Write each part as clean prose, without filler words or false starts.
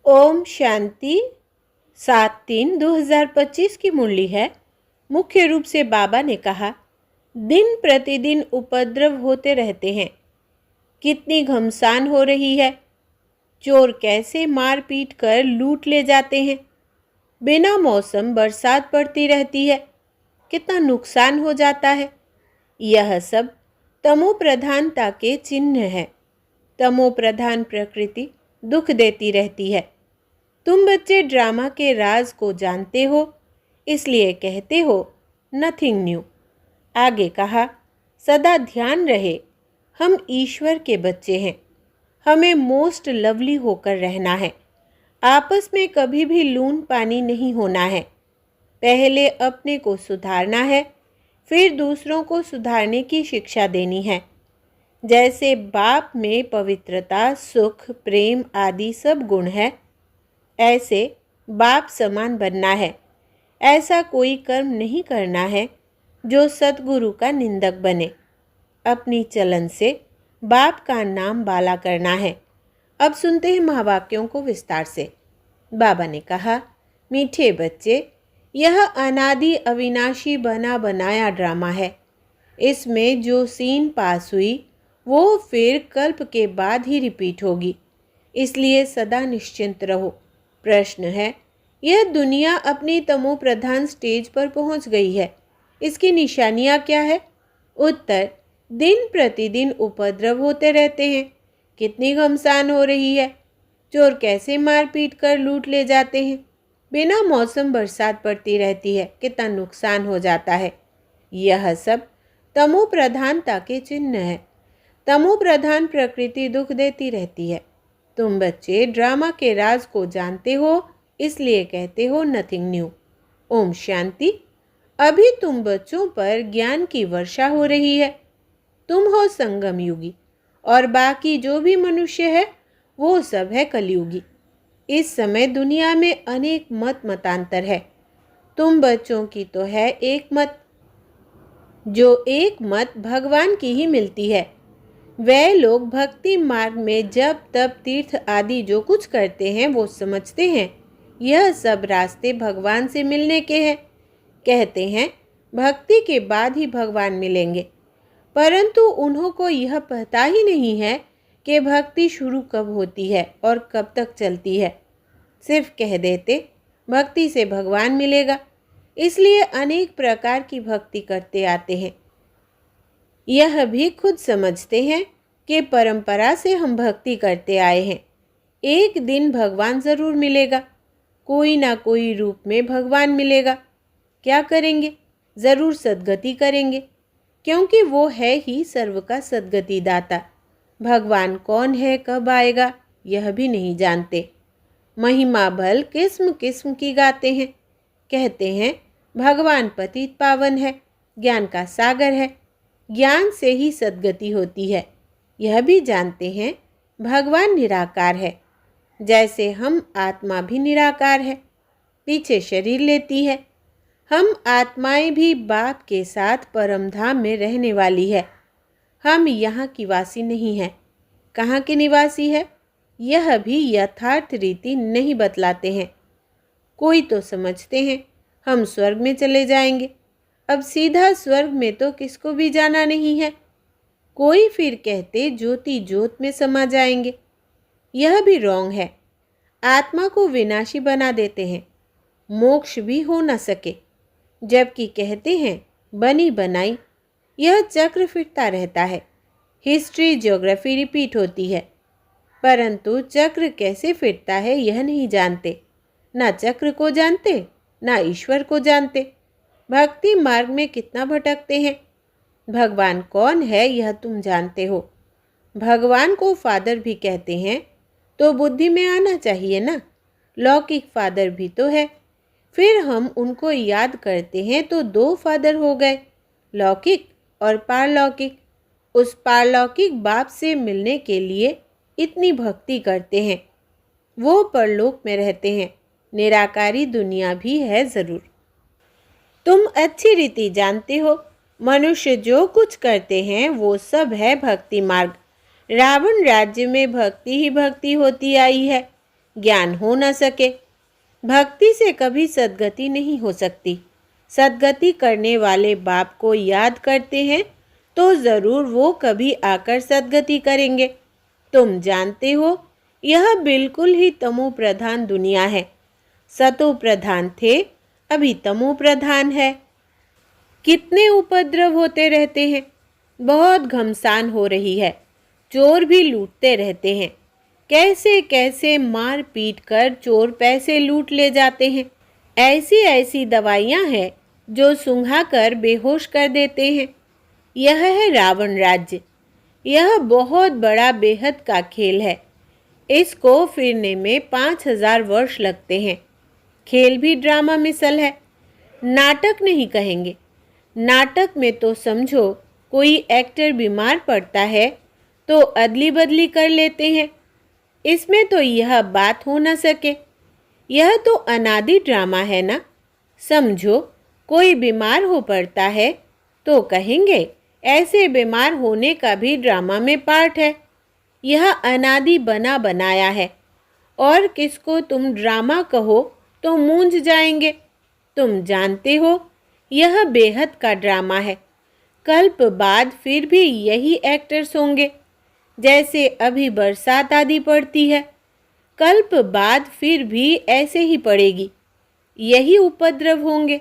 ओम शांति। 7/3/2025 की मुरली है। मुख्य रूप से बाबा ने कहा, दिन प्रतिदिन उपद्रव होते रहते हैं। कितनी घमसान हो रही है। चोर कैसे मार पीट कर लूट ले जाते हैं। बिना मौसम बरसात पड़ती रहती है। कितना नुकसान हो जाता है। यह सब तमो प्रधानता के चिन्ह है। तमो प्रधान प्रकृति दुख देती रहती है। तुम बच्चे ड्रामा के राज को जानते हो, इसलिए कहते हो नथिंग न्यू। आगे कहा, सदा ध्यान रहे हम ईश्वर के बच्चे हैं। हमें मोस्ट लवली होकर रहना है। आपस में कभी भी लून पानी नहीं होना है। पहले अपने को सुधारना है, फिर दूसरों को सुधारने की शिक्षा देनी है। जैसे बाप में पवित्रता, सुख, प्रेम आदि सब गुण है, ऐसे बाप समान बनना है। ऐसा कोई कर्म नहीं करना है जो सतगुरु का निंदक बने। अपनी चलन से बाप का नाम बाला करना है। अब सुनते हैं महावाक्यों को विस्तार से। बाबा ने कहा, मीठे बच्चे, यह अनादि अविनाशी बना बनाया ड्रामा है। इसमें जो सीन पास हुई वो फिर कल्प के बाद ही रिपीट होगी, इसलिए सदा निश्चिंत रहो। प्रश्न है, यह दुनिया अपनी तमो प्रधान स्टेज पर पहुंच गई है, इसकी निशानियां क्या है? उत्तर, दिन प्रतिदिन उपद्रव होते रहते हैं। कितनी घमसान हो रही है। चोर कैसे मार पीट कर लूट ले जाते हैं। बिना मौसम बरसात पड़ती रहती है। कितना नुकसान हो जाता है। यह सब तमो प्रधानता के चिन्ह है। तमो प्रधान प्रकृति दुख देती रहती है। तुम बच्चे ड्रामा के राज को जानते हो, इसलिए कहते हो नथिंग न्यू। ओम शांति। अभी तुम बच्चों पर ज्ञान की वर्षा हो रही है। तुम हो संगम युगी और बाकी जो भी मनुष्य है वो सब है कलयुगी। इस समय दुनिया में अनेक मत मतांतर है। तुम बच्चों की तो है एक मत, जो एक मत भगवान की ही मिलती है। वे लोग भक्ति मार्ग में जब तप तीर्थ आदि जो कुछ करते हैं वो समझते हैं यह सब रास्ते भगवान से मिलने के हैं। कहते हैं भक्ति के बाद ही भगवान मिलेंगे, परंतु उन्हों को यह पता ही नहीं है कि भक्ति शुरू कब होती है और कब तक चलती है। सिर्फ कह देते भक्ति से भगवान मिलेगा, इसलिए अनेक प्रकार की भक्ति करते आते हैं। यह भी खुद समझते हैं कि परंपरा से हम भक्ति करते आए हैं। एक दिन भगवान जरूर मिलेगा, कोई ना कोई रूप में भगवान मिलेगा। क्या करेंगे? जरूर सद्गति करेंगे, क्योंकि वो है ही सर्व का सद्गति दाता। भगवान कौन है, कब आएगा, यह भी नहीं जानते। महिमा भल किस्म किस्म की गाते हैं। कहते हैं भगवान पतित पावन है, ज्ञान का सागर है, ज्ञान से ही सद्गति होती है। यह भी जानते हैं भगवान निराकार है, जैसे हम आत्मा भी निराकार है, पीछे शरीर लेती है। हम आत्माएं भी बाप के साथ परम धाम में रहने वाली है। हम यहाँ की वासी नहीं है। कहाँ के निवासी है, यह भी यथार्थ रीति नहीं बतलाते हैं। कोई तो समझते हैं हम स्वर्ग में चले जाएंगे। अब सीधा स्वर्ग में तो किसको भी जाना नहीं है। कोई फिर कहते ज्योति ज्योत में समा जाएंगे। यह भी रॉन्ग है। आत्मा को विनाशी बना देते हैं, मोक्ष भी हो न सके। जबकि कहते हैं बनी बनाई। यह चक्र फिरता रहता है। हिस्ट्री ज्योग्राफी रिपीट होती है, परंतु चक्र कैसे फिरता है यह नहीं जानते। ना चक्र को जानते, ना ईश्वर को जानते। भक्ति मार्ग में कितना भटकते हैं। भगवान कौन है यह तुम जानते हो। भगवान को फादर भी कहते हैं, तो बुद्धि में आना चाहिए ना। लौकिक फादर भी तो है। फिर हम उनको याद करते हैं तो दो फादर हो गए, लौकिक और पारलौकिक। उस पारलौकिक बाप से मिलने के लिए इतनी भक्ति करते हैं। वो परलोक में रहते हैं। निराकारी दुनिया भी है जरूर। तुम अच्छी रीति जानते हो, मनुष्य जो कुछ करते हैं वो सब है भक्ति मार्ग। रावण राज्य में भक्ति ही भक्ति होती आई है। ज्ञान हो न सके। भक्ति से कभी सद्गति नहीं हो सकती। सद्गति करने वाले बाप को याद करते हैं तो ज़रूर वो कभी आकर सद्गति करेंगे। तुम जानते हो, यह बिल्कुल ही तमो प्रधान दुनिया है। सतो प्रधान थे, अभी तमो प्रधान है। कितने उपद्रव होते रहते हैं। बहुत घमसान हो रही है। चोर भी लूटते रहते हैं। कैसे कैसे मार पीट कर चोर पैसे लूट ले जाते हैं। ऐसी ऐसी दवाइयाँ हैं जो सुंघा कर बेहोश कर देते हैं। यह है रावण राज्य। यह बहुत बड़ा बेहद का खेल है। इसको फिरने में 5000 वर्ष लगते हैं। खेल भी ड्रामा मिसल है। नाटक नहीं कहेंगे। नाटक में तो समझो कोई एक्टर बीमार पड़ता है तो अदली बदली कर लेते हैं। इसमें तो यह बात हो न सके। यह तो अनादि ड्रामा है ना। समझो कोई बीमार हो पड़ता है तो कहेंगे ऐसे बीमार होने का भी ड्रामा में पार्ट है। यह अनादि बना बनाया है। और किसको तुम ड्रामा कहो तो मूंझ जाएंगे। तुम जानते हो, यह बेहद का ड्रामा है। कल्प बाद फिर भी यही एक्टर्स होंगे। जैसे अभी बरसात आदि पड़ती है, कल्प बाद फिर भी ऐसे ही पड़ेगी। यही उपद्रव होंगे।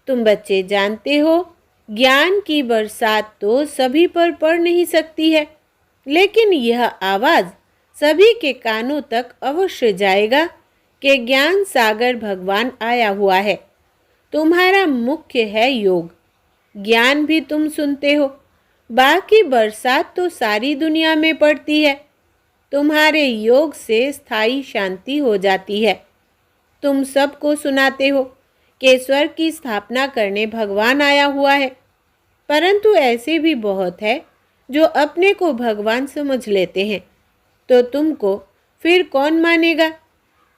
तुम बच्चे जानते हो, ज्ञान की बरसात तो सभी पर पड़ नहीं सकती है, लेकिन यह आवाज़ सभी के कानों तक अवश्य जाएगा कि ज्ञान सागर भगवान आया हुआ है। तुम्हारा मुख्य है योग। ज्ञान भी तुम सुनते हो। बाकी बरसात तो सारी दुनिया में पड़ती है। तुम्हारे योग से स्थायी शांति हो जाती है। तुम सबको सुनाते हो कि स्वर्ग की स्थापना करने भगवान आया हुआ है, परंतु ऐसे भी बहुत है जो अपने को भगवान समझ लेते हैं। तो तुमको फिर कौन मानेगा।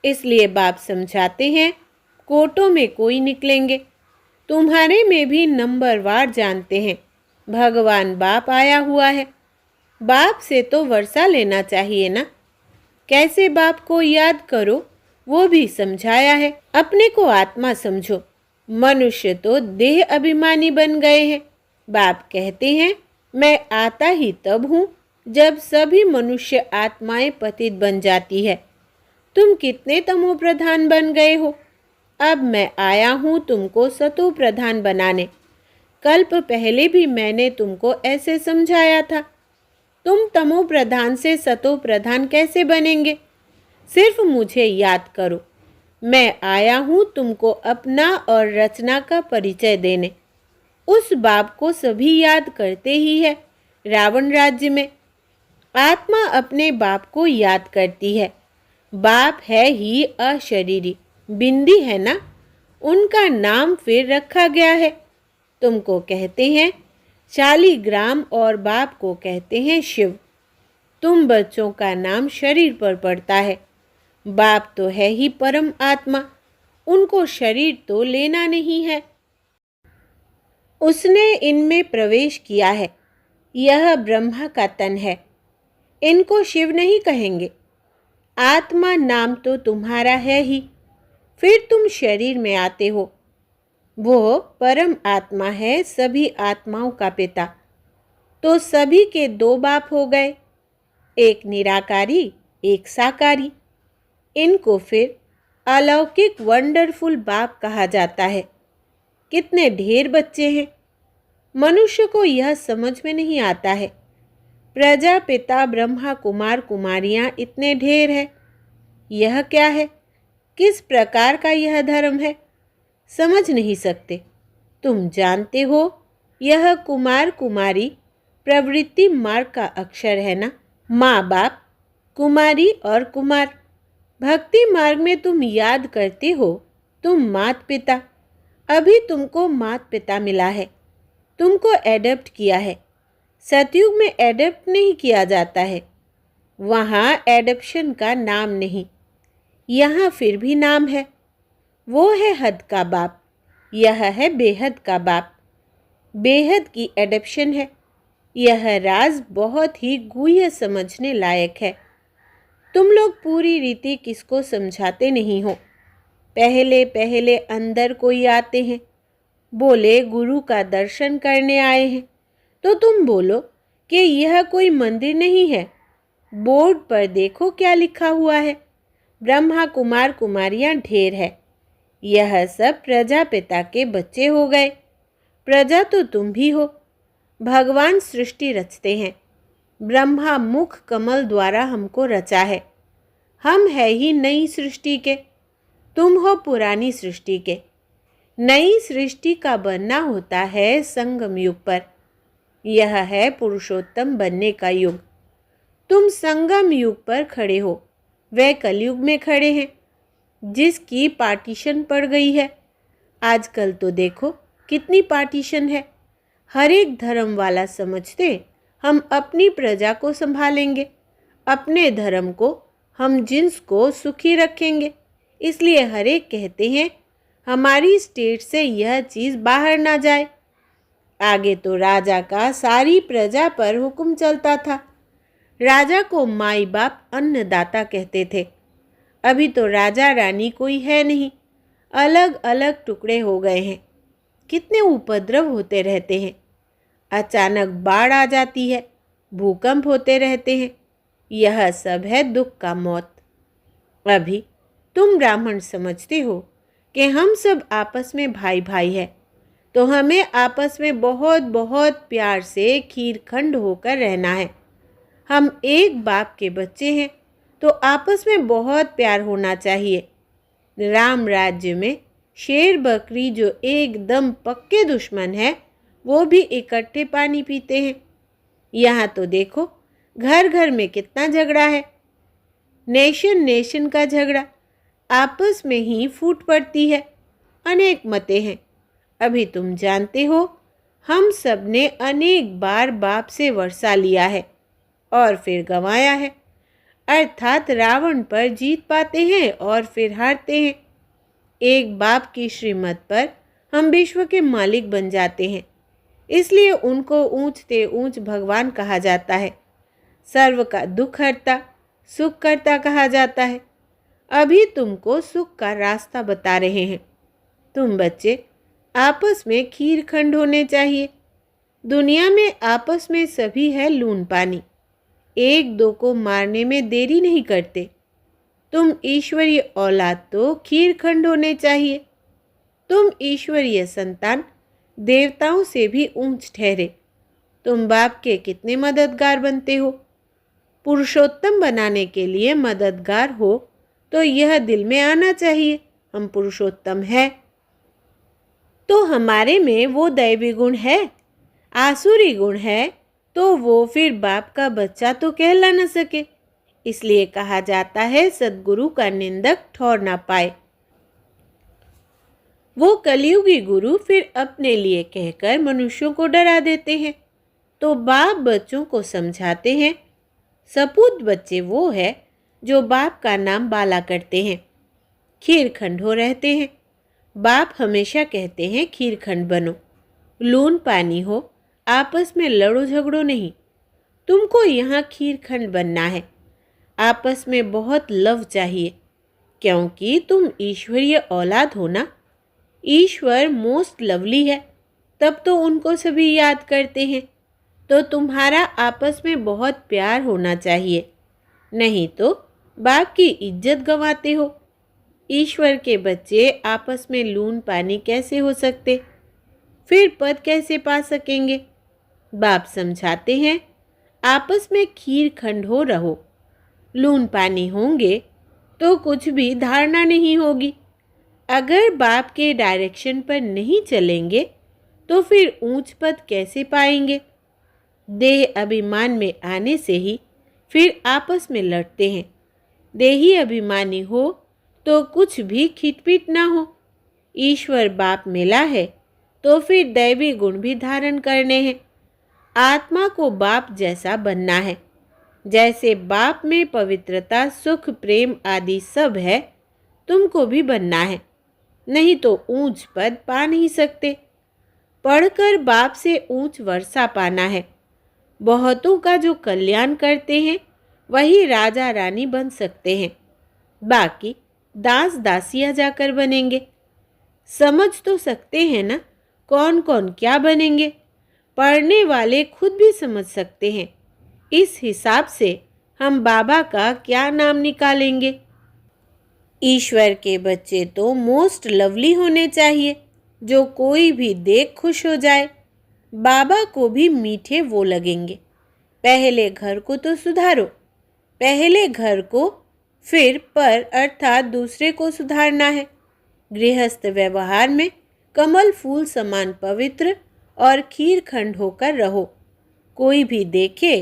इसलिए बाप समझाते हैं, कोटों में कोई निकलेंगे। तुम्हारे में भी नंबरवार जानते हैं भगवान बाप आया हुआ है। बाप से तो वर्षा लेना चाहिए ना। कैसे बाप को याद करो वो भी समझाया है। अपने को आत्मा समझो। मनुष्य तो देह अभिमानी बन गए हैं। बाप कहते हैं, मैं आता ही तब हूँ जब सभी मनुष्य आत्माएं पतित बन जाती है। तुम कितने तमो प्रधान बन गए हो। अब मैं आया हूँ तुमको सतो प्रधान बनाने। कल्प पहले भी मैंने तुमको ऐसे समझाया था। तुम तमो प्रधान से सतो प्रधान कैसे बनेंगे। सिर्फ मुझे याद करो। मैं आया हूँ तुमको अपना और रचना का परिचय देने। उस बाप को सभी याद करते ही है। रावण राज्य में आत्मा अपने बाप को याद करती है। बाप है ही अशरीरी, बिंदी है ना, उनका नाम फिर रखा गया है। तुमको कहते हैं शालिग्राम और बाप को कहते हैं शिव। तुम बच्चों का नाम शरीर पर पड़ता है। बाप तो है ही परम आत्मा, उनको शरीर तो लेना नहीं है। उसने इनमें प्रवेश किया है। यह ब्रह्मा का तन है। इनको शिव नहीं कहेंगे। आत्मा नाम तो तुम्हारा है ही, फिर तुम शरीर में आते हो। वो परम आत्मा है, सभी आत्माओं का पिता। तो सभी के दो बाप हो गए, एक निराकारी, एक साकारी। इनको फिर अलौकिक वंडरफुल बाप कहा जाता है। कितने ढेर बच्चे हैं। मनुष्य को यह समझ में नहीं आता है। प्रजापिता ब्रह्मा कुमार कुमारियां इतने ढेर है। यह क्या है, किस प्रकार का यह धर्म है, समझ नहीं सकते। तुम जानते हो, यह कुमार कुमारी प्रवृत्ति मार्ग का अक्षर है ना। माँ बाप, कुमारी और कुमार। भक्ति मार्ग में तुम याद करते हो, तुम मात पिता। अभी तुमको मात पिता मिला है, तुमको एडप्ट किया है। सतयुग में एडप्ट नहीं किया जाता है। वहाँ एडप्शन का नाम नहीं, यहाँ फिर भी नाम है। वो है हद का बाप, यह है बेहद का बाप। बेहद की एडप्शन है। यह राज बहुत ही गुह्य समझने लायक है। तुम लोग पूरी रीति किसको समझाते नहीं हो। पहले पहले अंदर कोई आते हैं, बोले गुरु का दर्शन करने आए हैं, तो तुम बोलो कि यह कोई मंदिर नहीं है। बोर्ड पर देखो क्या लिखा हुआ है, ब्रह्मा कुमार कुमारियां ढेर है। यह सब प्रजापिता के बच्चे हो गए। प्रजा तो तुम भी हो। भगवान सृष्टि रचते हैं। ब्रह्मा मुख कमल द्वारा हमको रचा है। हम है ही नई सृष्टि के, तुम हो पुरानी सृष्टि के। नई सृष्टि का बनना होता है संगम युग पर। यह है पुरुषोत्तम बनने का युग। तुम संगम युग पर खड़े हो, वे कलयुग में खड़े हैं जिसकी पार्टीशन पड़ गई है। आजकल तो देखो कितनी पार्टीशन है। हर एक धर्म वाला समझते हम अपनी प्रजा को संभालेंगे, अपने धर्म को, हम जिन्स को सुखी रखेंगे। इसलिए हर एक कहते हैं हमारी स्टेट से यह चीज़ बाहर ना जाए। आगे तो राजा का सारी प्रजा पर हुक्म चलता था। राजा को माई बाप अन्नदाता कहते थे। अभी तो राजा रानी कोई है नहीं, अलग अलग टुकड़े हो गए हैं। कितने उपद्रव होते रहते हैं। अचानक बाढ़ आ जाती है, भूकंप होते रहते हैं। यह सब है दुख का मौत। अभी तुम ब्राह्मण समझते हो कि हम सब आपस में भाई भाई है, तो हमें आपस में बहुत बहुत प्यार से खीरखंड होकर रहना है। हम एक बाप के बच्चे हैं, तो आपस में बहुत प्यार होना चाहिए। राम राज्य में शेर बकरी जो एकदम पक्के दुश्मन है, वो भी इकट्ठे पानी पीते हैं। यहाँ तो देखो घर घर में कितना झगड़ा है। नेशन नेशन का झगड़ा, आपस में ही फूट पड़ती है। अनेक मतें हैं। अभी तुम जानते हो हम सब ने अनेक बार बाप से वर्षा लिया है और फिर गंवाया है। अर्थात रावण पर जीत पाते हैं और फिर हारते हैं। एक बाप की श्रीमत पर हम विश्व के मालिक बन जाते हैं। इसलिए उनको ऊंचते ऊंच भगवान कहा जाता है। सर्व का दुख हरता, सुख करता कहा जाता है। अभी तुमको सुख का रास्ता बता रहे हैं। तुम बच्चे आपस में खीरखंड होने चाहिए। दुनिया में आपस में सभी है लून पानी, एक दो को मारने में देरी नहीं करते। तुम ईश्वरीय औलाद तो खीरखंड होने चाहिए। तुम ईश्वरीय संतान देवताओं से भी ऊंच ठहरे। तुम बाप के कितने मददगार बनते हो। पुरुषोत्तम बनाने के लिए मददगार हो तो यह दिल में आना चाहिए हम पुरुषोत्तम है। तो हमारे में वो दैवी गुण है, आसुरी गुण है, तो वो फिर बाप का बच्चा तो कहला न सके। इसलिए कहा जाता है सद्गुरु का निंदक ठौर ना पाए। वो कलयुगी गुरु फिर अपने लिए कहकर मनुष्यों को डरा देते हैं, तो बाप बच्चों को समझाते हैं। सपूत बच्चे वो है जो बाप का नाम बाला करते हैं, खीरखंड हो रहते हैं। बाप हमेशा कहते हैं खीरखंड बनो, लून पानी हो, आपस में लड़ो झगड़ो नहीं। तुमको यहाँ खीरखंड बनना है। आपस में बहुत लव चाहिए, क्योंकि तुम ईश्वरीय औलाद हो ना। ईश्वर मोस्ट लवली है, तब तो उनको सभी याद करते हैं। तो तुम्हारा आपस में बहुत प्यार होना चाहिए, नहीं तो बाप की इज्जत गंवाते हो। ईश्वर के बच्चे आपस में लून पानी कैसे हो सकते, फिर पद कैसे पा सकेंगे। बाप समझाते हैं आपस में खीरखंड हो रहो। लून पानी होंगे तो कुछ भी धारणा नहीं होगी। अगर बाप के डायरेक्शन पर नहीं चलेंगे तो फिर ऊंच पद कैसे पाएंगे। देह अभिमान में आने से ही फिर आपस में लड़ते हैं। देही अभिमानी हो तो कुछ भी खिटपिट ना हो। ईश्वर बाप मिला है तो फिर दैवी गुण भी धारण करने हैं। आत्मा को बाप जैसा बनना है। जैसे बाप में पवित्रता, सुख, प्रेम आदि सब है, तुमको भी बनना है। नहीं तो ऊंच पद पा नहीं सकते। पढ़कर बाप से ऊंच वर्षा पाना है। बहुतों का जो कल्याण करते हैं वही राजा रानी बन सकते हैं, बाकी दास दासियां जाकर बनेंगे। समझ तो सकते हैं ना कौन कौन क्या बनेंगे? पढ़ने वाले खुद भी समझ सकते हैं। इस हिसाब से हम बाबा का क्या नाम निकालेंगे? ईश्वर के बच्चे तो मोस्ट लवली होने चाहिए, जो कोई भी देख खुश हो जाए। बाबा को भी मीठे वो लगेंगे। पहले घर को तो सुधारो, पहले घर को, फिर पर अर्थात दूसरे को सुधारना है। गृहस्थ व्यवहार में कमल फूल समान पवित्र और खीरखंड होकर रहो। कोई भी देखे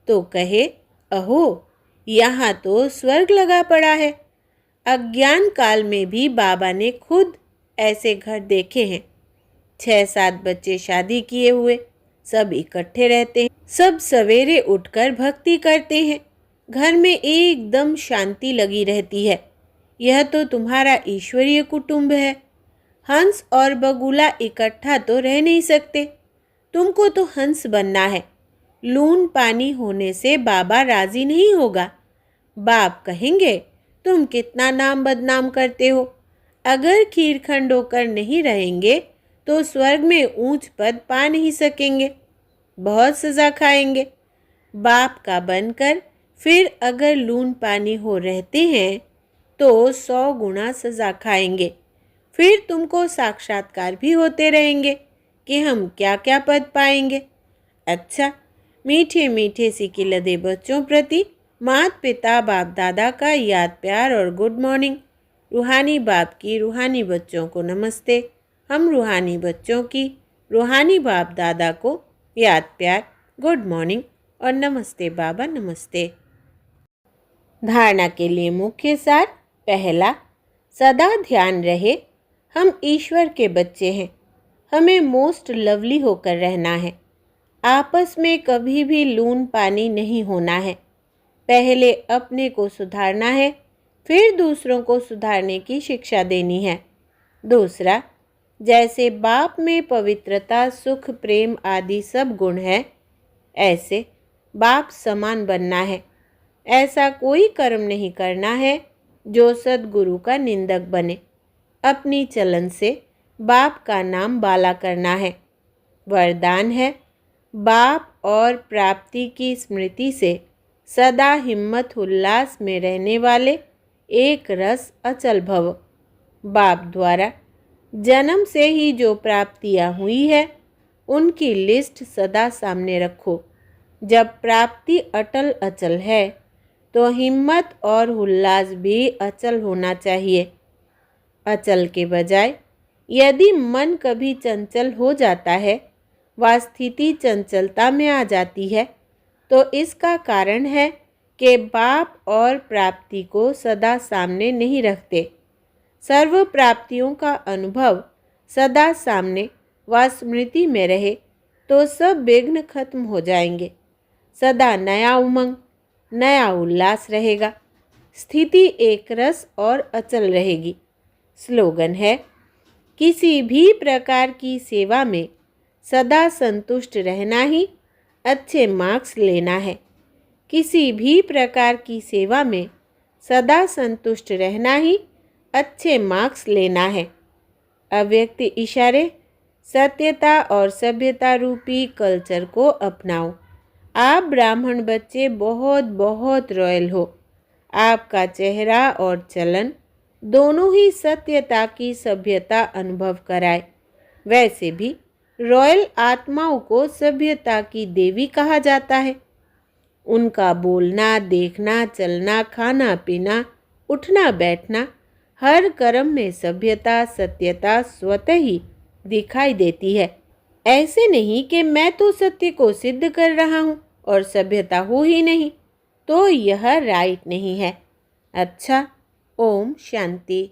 तो कहे, अहो यहाँ तो स्वर्ग लगा पड़ा है। अज्ञान काल में भी बाबा ने खुद ऐसे घर देखे हैं। 6-7 बच्चे शादी किए हुए, सब इकट्ठे रहते हैं, सब सवेरे उठकर भक्ति करते हैं, घर में एकदम शांति लगी रहती है। यह तो तुम्हारा ईश्वरीय कुटुंब है। हंस और बगुला इकट्ठा तो रह नहीं सकते। तुमको तो हंस बनना है। लून पानी होने से बाबा राजी नहीं होगा। बाप कहेंगे, तुम कितना नाम बदनाम करते हो। अगर खीरखंड होकर नहीं रहेंगे तो स्वर्ग में ऊंच पद पा नहीं सकेंगे, बहुत सजा खाएंगे। बाप का बनकर फिर अगर लून पानी हो रहते हैं तो 100 गुना सजा खाएंगे। फिर तुमको साक्षात्कार भी होते रहेंगे कि हम क्या क्या पद पाएंगे। अच्छा, मीठे मीठे सिकिलदे बच्चों प्रति माता पिता बाप दादा का याद प्यार और गुड मॉर्निंग। रूहानी बाप की रूहानी बच्चों को नमस्ते। हम रूहानी बच्चों की रूहानी बाप दादा को याद प्यार, गुड मॉर्निंग और नमस्ते बाबा नमस्ते। धारणा के लिए मुख्य सार। पहला, सदा ध्यान रहे हम ईश्वर के बच्चे हैं। हमें मोस्ट लवली होकर रहना है। आपस में कभी भी लून पानी नहीं होना है। पहले अपने को सुधारना है, फिर दूसरों को सुधारने की शिक्षा देनी है। दूसरा, जैसे बाप में पवित्रता, सुख, प्रेम आदि सब गुण है, ऐसे बाप समान बनना है। ऐसा कोई कर्म नहीं करना है जो सद्गुरु का निंदक बने। अपनी चलन से बाप का नाम बाला करना है। वरदान है, बाप और प्राप्ति की स्मृति से सदा हिम्मत उल्लास में रहने वाले एक रस अचल भव। बाप द्वारा जन्म से ही जो प्राप्तियां हुई है उनकी लिस्ट सदा सामने रखो। जब प्राप्ति अटल अचल है तो हिम्मत और उल्लास भी अचल होना चाहिए। अचल के बजाय यदि मन कभी चंचल हो जाता है, वह स्थिति चंचलता में आ जाती है, तो इसका कारण है कि बाप और प्राप्ति को सदा सामने नहीं रखते। सर्व प्राप्तियों का अनुभव सदा सामने व स्मृति में रहे तो सब विघ्न खत्म हो जाएंगे। सदा नया उमंग, नया उल्लास रहेगा। स्थिति एक रस और अचल रहेगी। स्लोगन है, किसी भी प्रकार की सेवा में सदा संतुष्ट रहना ही अच्छे मार्क्स लेना है। किसी भी प्रकार की सेवा में सदा संतुष्ट रहना ही अच्छे मार्क्स लेना है। अव्यक्त इशारे सत्यता और सभ्यता रूपी कल्चर को अपनाओ। आप ब्राह्मण बच्चे बहुत बहुत रॉयल हो। आपका चेहरा और चलन दोनों ही सत्यता की सभ्यता अनुभव कराए। वैसे भी रॉयल आत्माओं को सभ्यता की देवी कहा जाता है। उनका बोलना, देखना, चलना, खाना पीना, उठना बैठना, हर कर्म में सभ्यता सत्यता स्वतः ही दिखाई देती है। ऐसे नहीं कि मैं तो सत्य को सिद्ध कर रहा हूँ और सभ्यता हो ही नहीं, तो यह राइट नहीं है। अच्छा, ओम शांति।